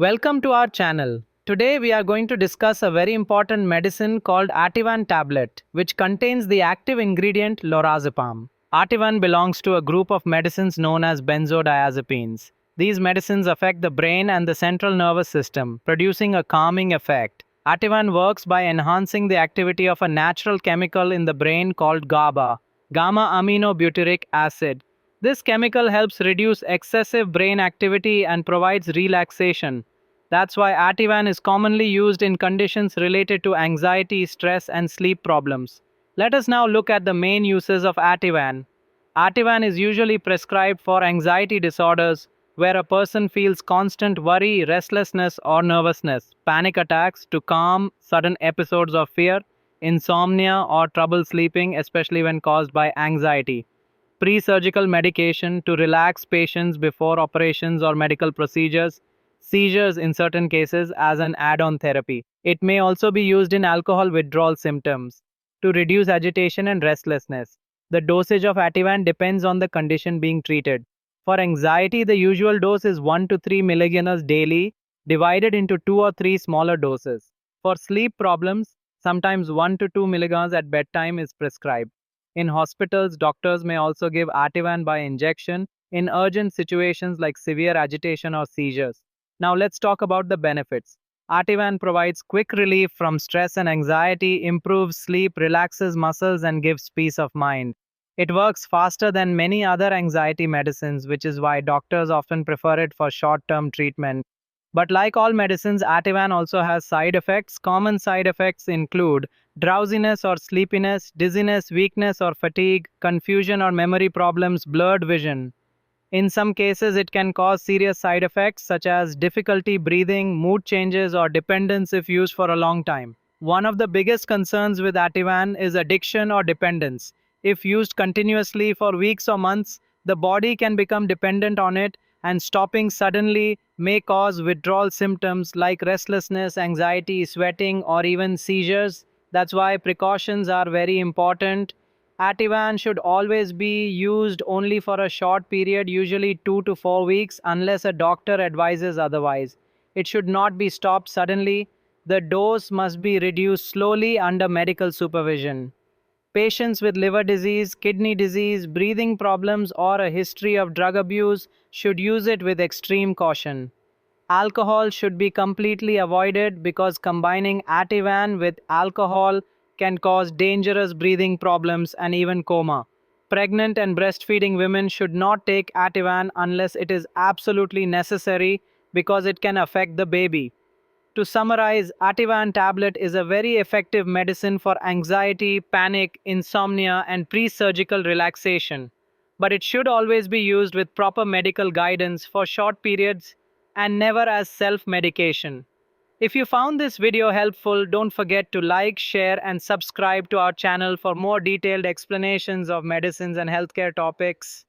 Welcome to our channel. Today we are going to discuss a very important medicine called Ativan tablet, which contains the active ingredient lorazepam. Ativan belongs to a group of medicines known as benzodiazepines. These medicines affect the brain and the central nervous system, producing a calming effect. Ativan works by enhancing the activity of a natural chemical in the brain called GABA, gamma aminobutyric acid. This chemical helps reduce excessive brain activity and provides relaxation. That's why Ativan is commonly used in conditions related to anxiety, stress, and sleep problems. Let us now look at the main uses of Ativan. Ativan is usually prescribed for anxiety disorders where a person feels constant worry, restlessness, or nervousness, panic attacks to calm sudden episodes of fear, insomnia, or trouble sleeping, especially when caused by anxiety. Pre surgical medication to relax patients before operations or medical procedures, seizures in certain cases as an add on therapy. It may also be used in alcohol withdrawal symptoms to reduce agitation and restlessness. The dosage of Ativan depends on the condition being treated. For anxiety, the usual dose is 1 to 3 milligrams daily, divided into 2 or 3 smaller doses. For sleep problems, sometimes 1 to 2 milligrams at bedtime is prescribed. In hospitals, doctors may also give Ativan by injection in urgent situations like severe agitation or seizures. Now let's talk about the benefits. Ativan provides quick relief from stress and anxiety, improves sleep, relaxes muscles, and gives peace of mind. It works faster than many other anxiety medicines, which is why doctors often prefer it for short term treatment. But like all medicines, Ativan also has side effects. Common side effects include drowsiness or sleepiness, dizziness, weakness or fatigue, confusion or memory problems, blurred vision. In some cases, it can cause serious side effects such as difficulty breathing, mood changes, or dependence if used for a long time. One of the biggest concerns with Ativan is addiction or dependence. If used continuously for weeks or months, the body can become dependent on it, and stopping suddenly may cause withdrawal symptoms like restlessness, anxiety, sweating, or even seizures. That's why precautions are very important. Ativan should always be used only for a short period, usually 2 to 4 weeks, unless a doctor advises otherwise. It should not be stopped suddenly. The dose must be reduced slowly under medical supervision. Patients with liver disease, kidney disease, breathing problems, or a history of drug abuse should use it with extreme caution. Alcohol should be completely avoided because combining Ativan with alcohol can cause dangerous breathing problems and even coma. Pregnant and breastfeeding women should not take Ativan unless it is absolutely necessary because it can affect the baby. To summarize, Ativan tablet is a very effective medicine for anxiety, panic, insomnia, and pre surgical relaxation. But it should always be used with proper medical guidance for short periods and never as self medication. If you found this video helpful, don't forget to like, share, and subscribe to our channel for more detailed explanations of medicines and healthcare topics.